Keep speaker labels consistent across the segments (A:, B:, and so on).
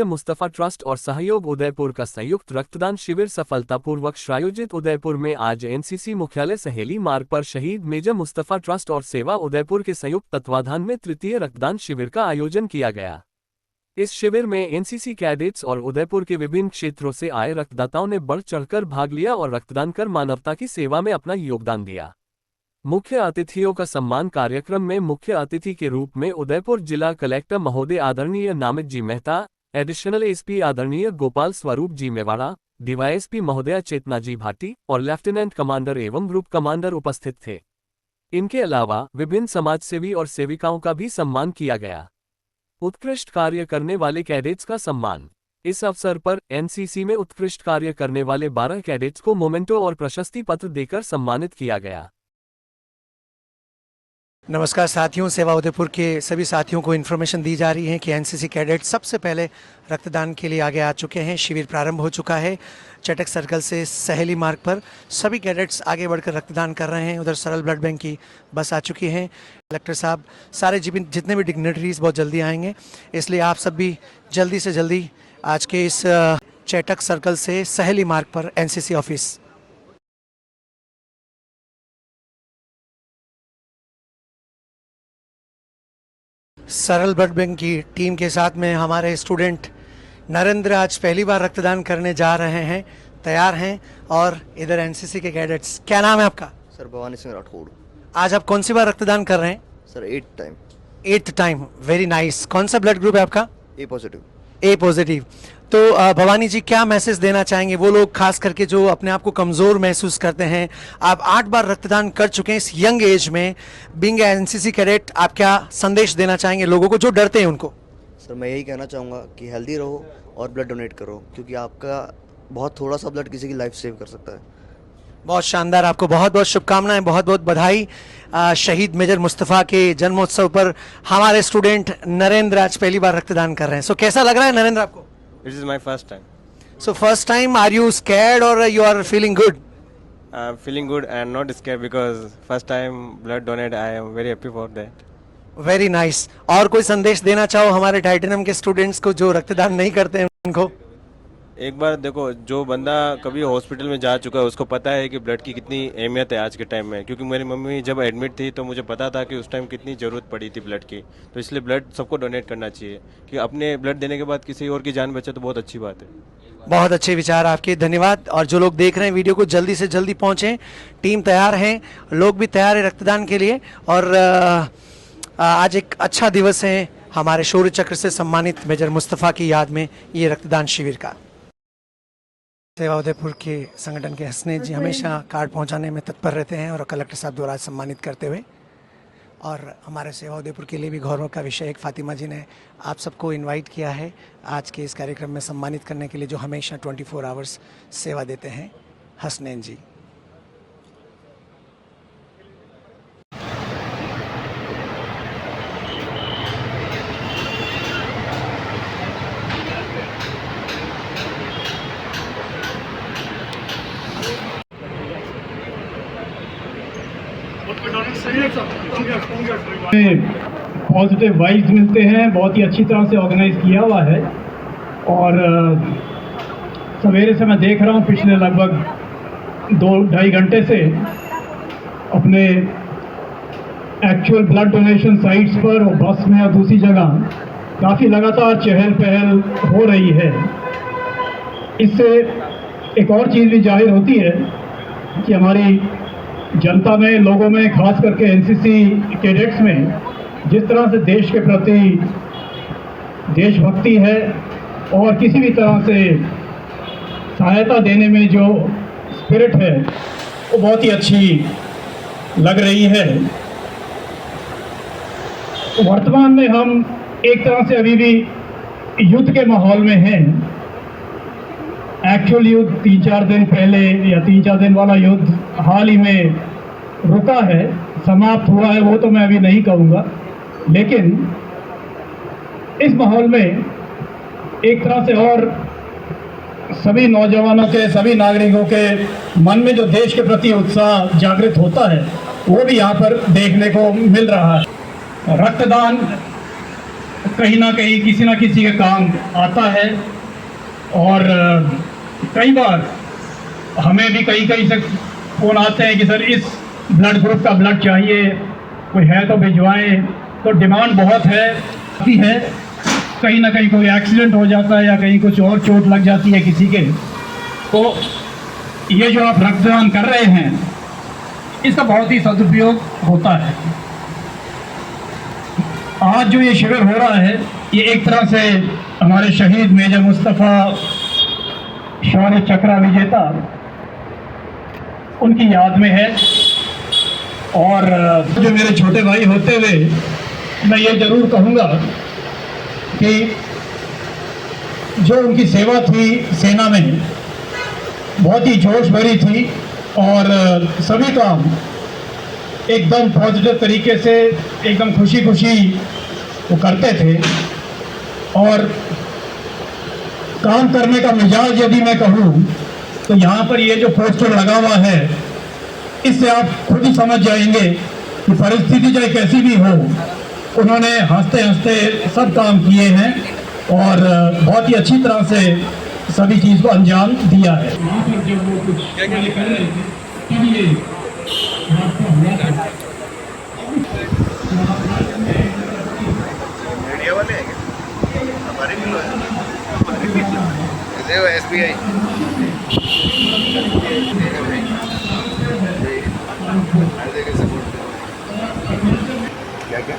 A: Major Mustafa trust और सहयोग उदयपुर का संयुक्त रक्तदान शिविर सफलतापूर्वक आयोजित। उदयपुर में आज एनसीसी मुख्यालय सहेली मार्ग पर शहीद मेजर मुस्तफा ट्रस्ट और सेवा उदयपुर के संयुक्त तत्वाधान में तृतीय रक्तदान शिविर का आयोजन किया गया। इस शिविर में एनसीसी कैडेट्स और उदयपुर के विभिन्न क्षेत्रों से आए रक्तदाताओं ने बढ़ चढ़कर भाग लिया और रक्तदान कर मानवता की सेवा में अपना योगदान दिया। मुख्य अतिथियों का सम्मान कार्यक्रम में मुख्य अतिथि के रूप में उदयपुर जिला कलेक्टर महोदय आदरणीय नामित जी मेहता, एडिशनल एसपी आदरणीय गोपाल स्वरूप जी मेवाड़ा, डीवाईएसपी महोदया चेतना जी भाटी और लेफ्टिनेंट कमांडर एवं ग्रुप कमांडर उपस्थित थे। इनके अलावा विभिन्न समाजसेवी और सेविकाओं का भी सम्मान किया गया। उत्कृष्ट कार्य करने वाले कैडेट्स का सम्मान। इस अवसर पर एनसीसी में उत्कृष्ट कार्य करने वाले 12 कैडेट्स को मोमेंटो और प्रशस्ति पत्र देकर सम्मानित किया गया।
B: नमस्कार साथियों, सेवा उदयपुर के सभी साथियों को इन्फॉर्मेशन दी जा रही है कि एनसीसी कैडेट सबसे पहले रक्तदान के लिए आगे आ चुके हैं। शिविर प्रारंभ हो चुका है। चटक सर्कल से सहेली मार्ग पर सभी कैडेट्स आगे बढ़कर रक्तदान कर रहे हैं। उधर सरल ब्लड बैंक की बस आ चुकी है। कलेक्टर साहब, सारे जितने भी डिग्नेटरीज बहुत जल्दी आएंगे, इसलिए आप सब भी जल्दी से जल्दी आज के इस चटक सर्कल से सहेली मार्ग पर एनसीसी ऑफिस। सरल ब्लड बैंक की टीम के साथ में हमारे स्टूडेंट नरेंद्र आज पहली बार रक्तदान करने जा रहे हैं, तैयार हैं। और इधर एनसीसी के कैडेट्स। क्या नाम है आपका?
C: सर भवानी सिंह राठौड़।
B: आज आप कौन सी बार रक्तदान कर रहे हैं?
C: Sir
B: 8th time. Very nice. कौन सा ब्लड ग्रुप है आपका?
C: ए पॉजिटिव।
B: ए पॉजिटिव। तो भवानी जी, क्या मैसेज देना चाहेंगे वो लोग खास करके जो अपने आप को कमज़ोर महसूस करते हैं? आप 8 बार रक्तदान कर चुके हैं इस यंग एज में, बीइंग एनसीसी कैडेट, आप क्या संदेश देना चाहेंगे लोगों को जो डरते हैं उनको?
C: सर मैं यही कहना चाहूँगा कि हेल्दी रहो और ब्लड डोनेट करो, क्योंकि आपका बहुत थोड़ा सा ब्लड किसी की लाइफ सेव कर सकता है।
B: बहुत शानदार। आपको बहुत बहुत शुभकामनाएं, बहुत बहुत बधाई। शहीद मेजर मुस्तफ़ा के जन्मोत्सव पर हमारे स्टूडेंट नरेंद्र आज पहली बार रक्तदान कर रहे हैं। सो कैसा लग रहा है नरेंद्र आपको?
D: This is my first time.
B: So first time, are you scared or you are feeling good?
D: I'm feeling good and not scared because first time blood donate. I am very happy for that.
B: Very nice. और कोई संदेश देना चाहो हमारे titanium के students को जो रक्तदान नहीं करते हैं उनको?
D: एक बार देखो, जो बंदा कभी हॉस्पिटल में जा चुका है उसको पता है कि ब्लड की कितनी अहमियत है आज के टाइम में। क्योंकि मेरी मम्मी जब एडमिट थी तो मुझे पता था कि उस टाइम कितनी ज़रूरत पड़ी थी ब्लड की। तो इसलिए ब्लड सबको डोनेट करना चाहिए कि अपने ब्लड देने के बाद किसी और की जान बचे तो बहुत अच्छी बात है। बहुत
B: अच्छे विचार आपके, धन्यवाद। और जो लोग देख रहे हैं वीडियो को, जल्दी से जल्दी पहुँचें। टीम तैयार है, लोग भी तैयार है रक्तदान के लिए। और आज एक अच्छा दिवस है हमारे शौर्य चक्र से सम्मानित मेजर मुस्तफ़ा की याद में ये रक्तदान शिविर का। सेवा उदयपुर के संगठन के हसनैन जी हमेशा कार्ड पहुंचाने में तत्पर रहते हैं और कलेक्टर साहब द्वारा सम्मानित करते हुए। और हमारे सेवा उदयपुर के लिए भी गौरव का विषय एक फातिमा जी ने आप सबको इनवाइट किया है आज के इस कार्यक्रम में सम्मानित करने के लिए, जो हमेशा 24 आवर्स सेवा देते हैं, हसनैन जी।
E: पॉजिटिव वाइब्स मिलते हैं। बहुत ही अच्छी तरह से ऑर्गेनाइज किया हुआ है। और सवेरे से मैं देख रहा हूँ पिछले लगभग 2-2.5 घंटे से अपने एक्चुअल ब्लड डोनेशन साइट्स पर और बस में और दूसरी जगह काफ़ी लगातार चहल पहल हो रही है। इससे एक और चीज़ भी जाहिर होती है कि हमारी जनता में, लोगों में, खास करके एनसीसी कैडेट्स में जिस तरह से देश के प्रति देशभक्ति है और किसी भी तरह से सहायता देने में जो स्पिरिट है वो बहुत ही अच्छी लग रही है। वर्तमान में हम एक तरह से अभी भी युद्ध के माहौल में हैं। एक्चुअल युद्ध 3-4 दिन पहले या 3-4 दिन वाला युद्ध हाल ही में रुका है, समाप्त हुआ है, वो तो मैं अभी नहीं कहूँगा। लेकिन इस माहौल में एक तरह से और सभी नौजवानों के, सभी नागरिकों के मन में जो देश के प्रति उत्साह जागृत होता है वो भी यहाँ पर देखने को मिल रहा है। रक्तदान कहीं ना कहीं किसी ना किसी के काम आता है। और कई बार हमें भी कई से फ़ोन आते हैं कि सर इस ब्लड ग्रुप का ब्लड चाहिए, कोई है तो भिजवाएं। तो डिमांड बहुत है। कहीं ना कहीं कोई एक्सीडेंट हो जाता है या कहीं कुछ और चोट लग जाती है किसी के, तो ये जो आप रक्तदान कर रहे हैं इसका बहुत ही सदुपयोग होता है। आज जो ये शिविर हो रहा है ये एक तरह से हमारे शहीद मेजर मुस्तफ़ा शौर्य चक्र विजेता उनकी याद में है। और जो मेरे छोटे भाई होते हुए मैं ये ज़रूर कहूँगा कि जो उनकी सेवा थी सेना में बहुत ही जोश भरी थी और सभी काम एकदम पॉजिटिव तरीके से एकदम खुशी खुशी वो करते थे। और काम करने का मिजाज यदि मैं कहूँ तो यहाँ पर ये जो पोस्टर लगा हुआ है इससे आप खुद ही समझ जाएंगे कि परिस्थिति चाहे कैसी भी हो उन्होंने हंसते हंसते सब काम किए हैं और बहुत ही अच्छी तरह से सभी चीज़ को अंजाम दिया है। वहाँ पर जब वो कुछ कर रहे थे तब ये
F: मीडिया वाले हैं क्या? हमारे भी SBI क्या क्या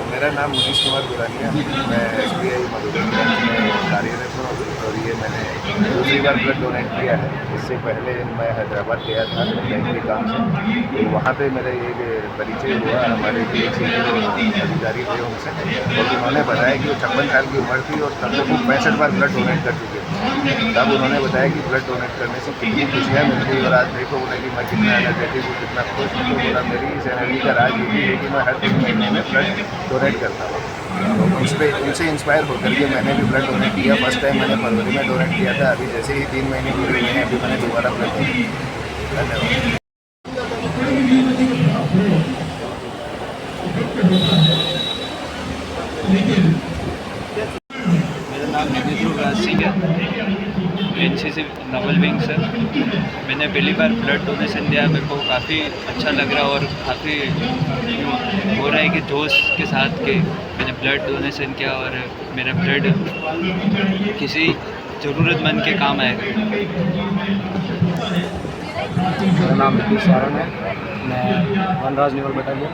F: मेरा नाम मनीष कुमार गुरानिया, मैं SBI मधुबन ब्रांच में कार्यरत हूँ और ये मैंने दूसरी बार ब्लड डोनेट किया है। इससे पहले मैं हैदराबाद गया था बैंक के काम से, तो वहाँ पे मेरा ये परिचय हुआ हमारे जो अधिकारी थे उनसे, और उन्होंने बताया कि वो 56 साल की उम्र थी और तब तक वो 65 बार ब्लड डोनेट कर चुके थे। तब उन्होंने बताया कि ब्लड डोनेट करने से कितनी खुशियाँ मिलती है और आज देखो बोला कि मैं कितना एनर्जेटिक हूँ, कितना खुश हूँ। तो बोला मेरी इस एनर्जी का राज यही है कि मैं हर 3 महीने में ब्लड डोनेट करता हूँ। तो उनसे इंस्पायर होकर के मैंने भी ब्लड डोनेट किया। फर्स्ट टाइम मैंने फरवरी में डोनेट किया था, अभी जैसे ही 3 महीने पूरे हुए हैं अभी मैंने दोबारा ब्लड डोनेट किया। धन्यवाद।
G: मेरा नाम नितिन राज सिंह है, NCC नवल विंग सर। मैंने पहली बार ब्लड डोनेशन दिया, मेरे को काफ़ी अच्छा लग रहा और काफ़ी हो रहा है कि दोस्त के साथ के मैंने ब्लड डोनेशन किया और मेरा ब्लड किसी ज़रूरतमंद के काम आएगा।
H: मेरा नाम नीतीश सारण है, मैं वनराज नेवल बटालियन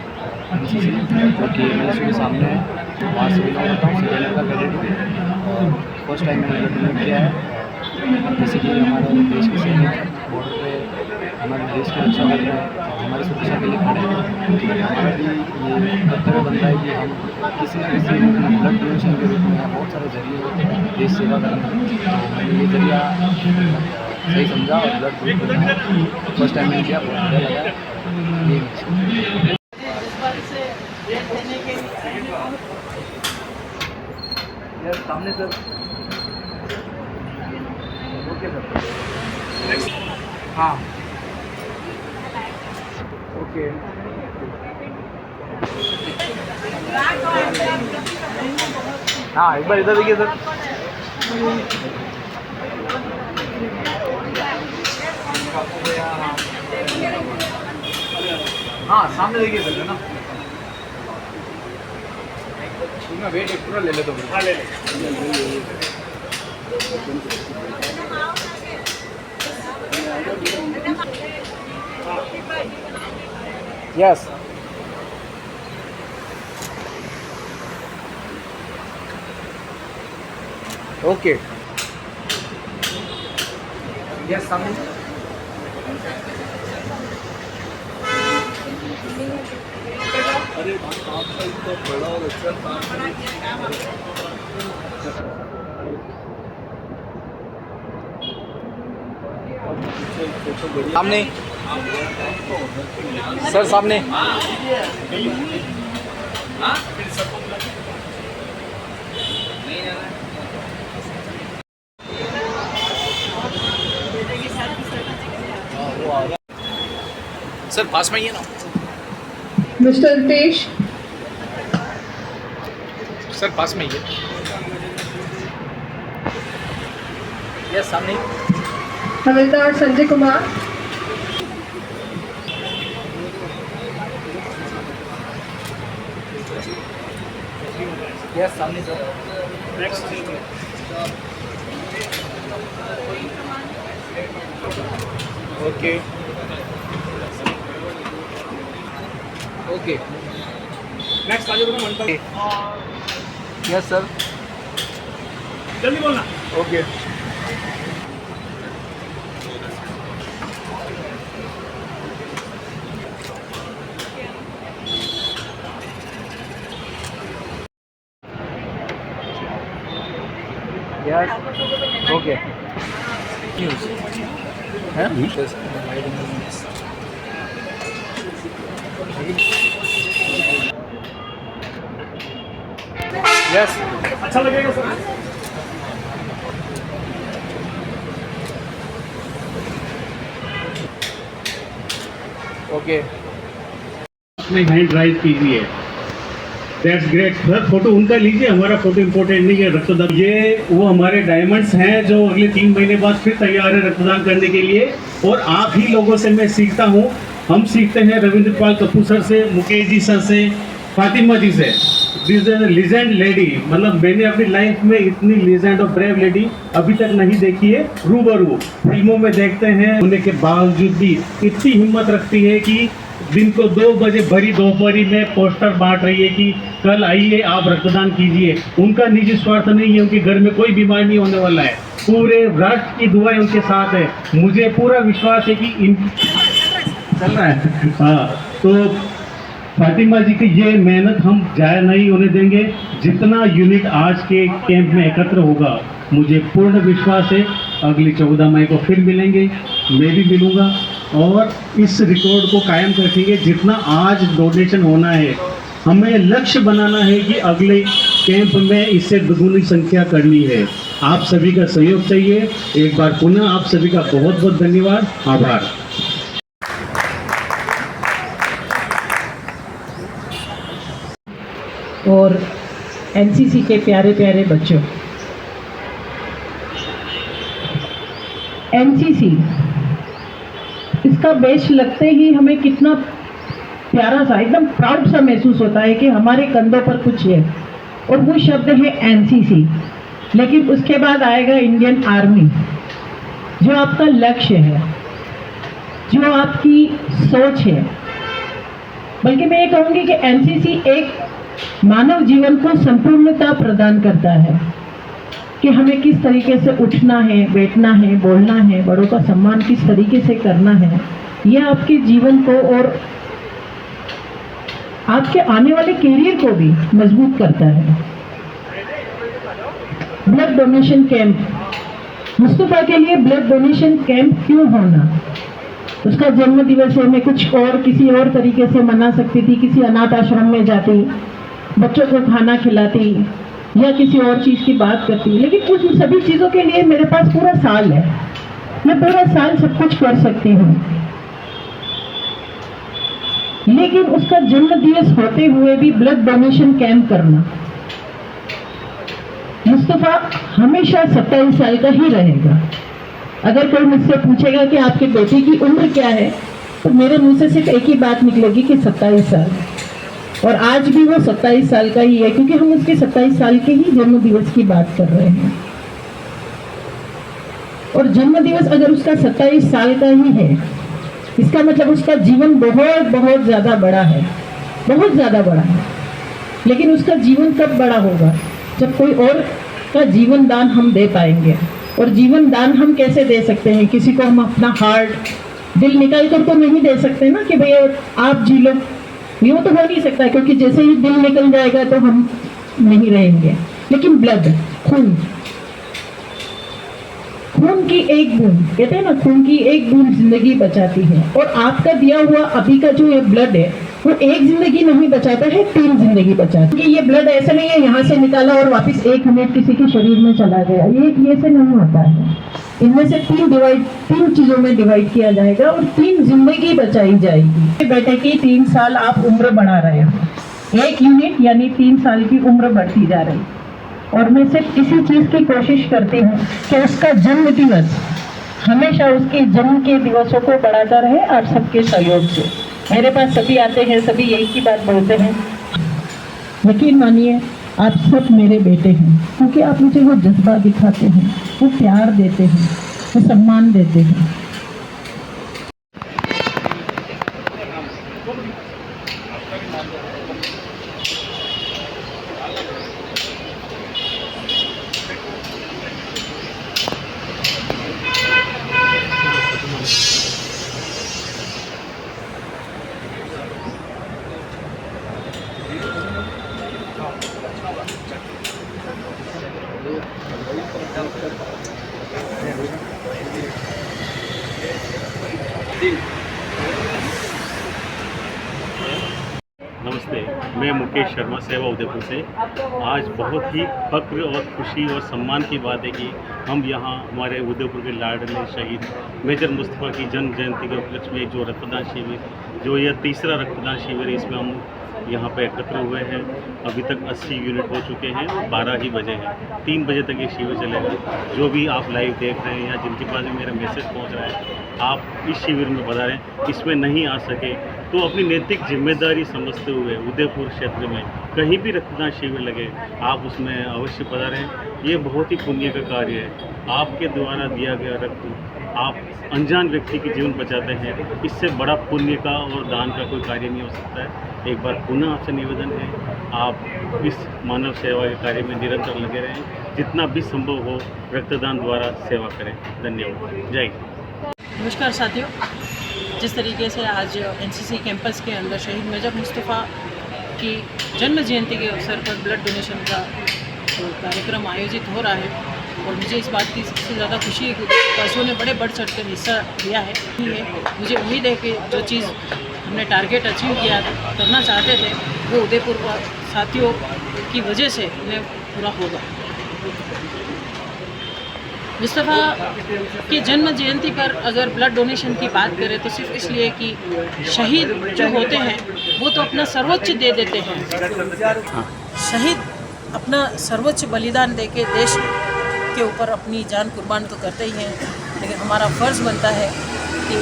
H: NCC जो कि MLC के सामने है, वहाँ से बिलोंग करता हूँ। श्रीनगर का कैडेट हूँ और फर्स्ट टाइम मैंने ब्लड डोनेट किया है। जैसे कि हमारे देश के सैनिक बॉर्डर पे हमारे देश की रक्षा कर रहे हैं, हमारी सुरक्षा के लिए खड़े हैं। हमारा भी ये कर्तव्य बनता है कि हम किसी न किसी ब्लड डोनेशन के रूप में बहुत सारे जरिए देश सेवा करें। तो मैंने ये जरिया सही समझा और ब्लड डोनेट फर्स्ट टाइम मैंने किया, बहुत बढ़िया लगा। ये सामने सर, ओके सर, हाँ ओके। हाँ एक बार इधर देखिए सर। हाँ सामने देखिए सर, है ना। वेट एक पूरा ले ले तो ले ले। यस ओके यस सामने। अरे आपका इतना बड़ा और अच्छा काम सामने सर, सामने सर, पास में ही है ना
I: मिस्टर रितेश। सर पास में ही है।
B: यस सामने
J: हवलदार संजय कुमार,
B: यस सामने सर।
I: ओके
B: ओके
I: नेक्स्ट आ जाओ मंडल।
B: Yes sir.
I: जल्दी बोलना।
B: ओके यस ओके न्यूज़ है यस
I: अच्छा लगेगा सर।
B: ओके
E: अपने हैंड राइज कीजिए। That's great sir. फोटो उनका लीजिए, हमारा फोटो इम्पोर्टेंट नहीं है। रक्तदान ये वो हमारे डायमंड्स हैं जो अगले 3 महीने बाद फिर तैयार है रक्तदान करने के लिए। और आप ही लोगों से मैं सीखता हूँ। हम सीखते हैं रविंद्र पाल कपूर सर से, मुकेश जी सर से, फातिमा जी से। दिस इज लीजेंड लेडी, मतलब मैंने अपनी लाइफ में इतनी लीजेंड और ब्रेव लेडी अभी तक नहीं देखी है। रूबरू फिल्मों में देखते हैं, होने के बावजूद भी इतनी हिम्मत रखती है कि दिन को 2 बजे भरी दोपहरी में पोस्टर बांट रही है कि कल आइए आप रक्तदान कीजिए। उनका निजी स्वार्थ नहीं है, उनके घर में कोई बीमार नहीं होने वाला है। पूरे राष्ट्र की दुआएं उनके साथ है। मुझे पूरा विश्वास है कि इन चल रहा है। हाँ, तो फातिमा जी की ये मेहनत हम जाया नहीं होने देंगे। जितना यूनिट आज के कैंप में एकत्र होगा, मुझे पूर्ण विश्वास है अगली 14 मई को फिर मिलेंगे, मैं भी मिलूँगा और इस रिकॉर्ड को कायम रखेंगे। जितना आज डोनेशन होना है, हमें लक्ष्य बनाना है कि अगले कैंप में इससे दुगुनी संख्या करनी है। आप सभी का सहयोग चाहिए। एक बार पुनः आप सभी का बहुत बहुत धन्यवाद, आभार।
J: और एनसीसी के प्यारे प्यारे बच्चों, एनसीसी इसका बेस लगते ही हमें कितना प्यारा सा, एकदम प्राउड सा महसूस होता है कि हमारे कंधों पर कुछ है, और वो शब्द है एनसीसी। लेकिन उसके बाद आएगा इंडियन आर्मी, जो आपका लक्ष्य है, जो आपकी सोच है। बल्कि मैं ये कहूँगी कि एनसीसी एक मानव जीवन को संपूर्णता प्रदान करता है कि हमें किस तरीके से उठना है, बैठना है, बोलना है, बड़ों का सम्मान किस तरीके से करना है। यह आपके जीवन को और आपके आने वाले करियर को भी मजबूत करता है। ब्लड डोनेशन कैंप, मुस्तफा के लिए ब्लड डोनेशन कैंप क्यों होना? उसका जन्म दिवस है, मैं कुछ और किसी और तरीके से मना सकती थी, किसी अनाथ आश्रम में जाती, बच्चों को खाना खिलाती या किसी और चीज़ की बात करती। लेकिन उन सभी चीज़ों के लिए मेरे पास पूरा साल है, मैं पूरा साल सब कुछ कर सकती हूँ। लेकिन उसका जन्म दिवस होते हुए भी ब्लड डोनेशन कैंप करना, मुस्तफा हमेशा 27 साल का ही रहेगा। अगर कोई मुझसे पूछेगा कि आपके बेटे की उम्र क्या है, तो मेरे मुंह से सिर्फ एक ही बात निकलेगी कि 27 साल। और आज भी वो 27 साल का ही है, क्योंकि हम उसके 27 साल के ही जन्म दिवस की बात कर रहे हैं। और जन्म दिवस अगर उसका 27 साल का ही है, इसका मतलब उसका जीवन बहुत बहुत ज़्यादा बड़ा है, बहुत ज़्यादा बड़ा है। लेकिन उसका जीवन कब बड़ा होगा? जब कोई और का जीवन दान हम दे पाएंगे। और जीवन दान हम कैसे दे सकते हैं? किसी को हम अपना हार्ट, दिल निकाल कर तो नहीं दे सकते ना कि भैया आप जी लो, ये तो हो नहीं सकता, क्योंकि जैसे ही दिल निकल जाएगा तो हम नहीं रहेंगे। लेकिन ब्लड, खून, खून की एक बूंद, कहते हैं ना, खून की एक बूंद जिंदगी बचाती है। और आपका दिया हुआ अभी का जो ये ब्लड है, वो एक जिंदगी नहीं बचाता है, 3 जिंदगी बचाता है। क्योंकि ये ब्लड ऐसा नहीं है यहाँ से निकाला और वापस 1 मिनट किसी के शरीर में चला गया, ये ऐसे नहीं होता है। इनमें से 3 चीजों में डिवाइड किया जाएगा और 3 जिंदगी बचाई जाएगी। बेटे की 3 साल आप उम्र बढ़ा रहे हो, 1 यूनिट यानी 3 साल की उम्र बढ़ती जा रही। और मैं सिर्फ इसी चीज़ की कोशिश करती हूँ कि उसका जन्म दिवस हमेशा उसके जन्म के दिवसों को बढ़ाता रहे आप सबके सहयोग से। मेरे पास सभी आते हैं, सभी यही की बात बोलते हैं, यकीन मानिए आप सब मेरे बेटे हैं, क्योंकि आप मुझे वो जज्बा दिखाते हैं, वो प्यार देते हैं, वो सम्मान देते हैं।
K: नमस्ते, मैं मुकेश शर्मा सेवा उदयपुर से। आज बहुत ही फक्र और खुशी और सम्मान की बात है कि हम यहाँ हमारे उदयपुर के लाडले शहीद मेजर मुस्तफ़ा की जन्म जयंती के उपलक्ष्य में जो रक्तदान शिविर, जो यह तीसरा रक्तदान शिविर है, इसमें हम यहाँ पे एकत्र हुए हैं। अभी तक 80 यूनिट हो चुके हैं, 12 ही बजे हैं, 3 बजे तक ये शिविर चलेगा। जो भी आप लाइव देख रहे हैं या जिनके पास भी मेरा मैसेज पहुँच रहा है, आप इस शिविर में पधारें। इसमें नहीं आ सके तो अपनी नैतिक जिम्मेदारी समझते हुए उदयपुर क्षेत्र में कहीं भी रक्तदान शिविर लगे, आप उसमें अवश्य पधारें। ये बहुत ही पुण्य का कार्य है। आपके द्वारा दिया गया रक्त आप अनजान व्यक्ति के जीवन बचाते हैं, इससे बड़ा पुण्य का और दान का कोई कार्य नहीं हो सकता है। एक बार पुनः आपसे निवेदन है, आप इस मानव सेवा के कार्य में निरंतर लगे रहें, जितना भी संभव हो रक्तदान द्वारा सेवा करें। धन्यवाद। जय हिंद।
J: नमस्कार साथियों, जिस तरीके से आज एनसीसी कैंपस के अंदर शहीद मेजर मुस्तफ़ा की जन्म जयंती के अवसर पर ब्लड डोनेशन का कार्यक्रम आयोजित हो रहा है, और मुझे इस बात की सबसे ज़्यादा खुशी है कि उदयपुरवासियों ने बड़े बढ़ चढ़ कर हिस्सा लिया है। मुझे उम्मीद है कि जो चीज़ हमने टारगेट अचीव किया करना चाहते थे, वो उदयपुर साथियों की वजह से उन्हें पूरा होगा। मुस्तफ़ा की जन्म जयंती पर अगर ब्लड डोनेशन की बात करें तो सिर्फ इसलिए कि शहीद जो होते हैं वो तो अपना सर्वोच्च दे देते हैं। शहीद अपना सर्वोच्च बलिदान देके देश के ऊपर अपनी जान कुर्बान तो करते ही हैं, लेकिन हमारा फ़र्ज़ बनता है कि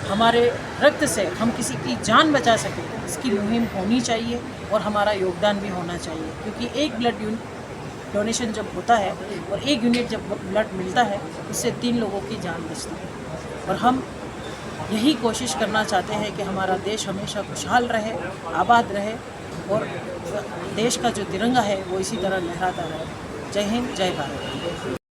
J: हमारे रक्त से हम किसी की जान बचा सकें, इसकी मुहिम होनी चाहिए और हमारा योगदान भी होना चाहिए। क्योंकि एक ब्लड डोनेशन जब होता है और 1 यूनिट जब ब्लड मिलता है, उससे 3 लोगों की जान बचती है। और हम यही कोशिश करना चाहते हैं कि हमारा देश हमेशा खुशहाल रहे, आबाद रहे, और देश का जो तिरंगा है वो इसी तरह लहराता रहे। जय हिंद, जय भारत।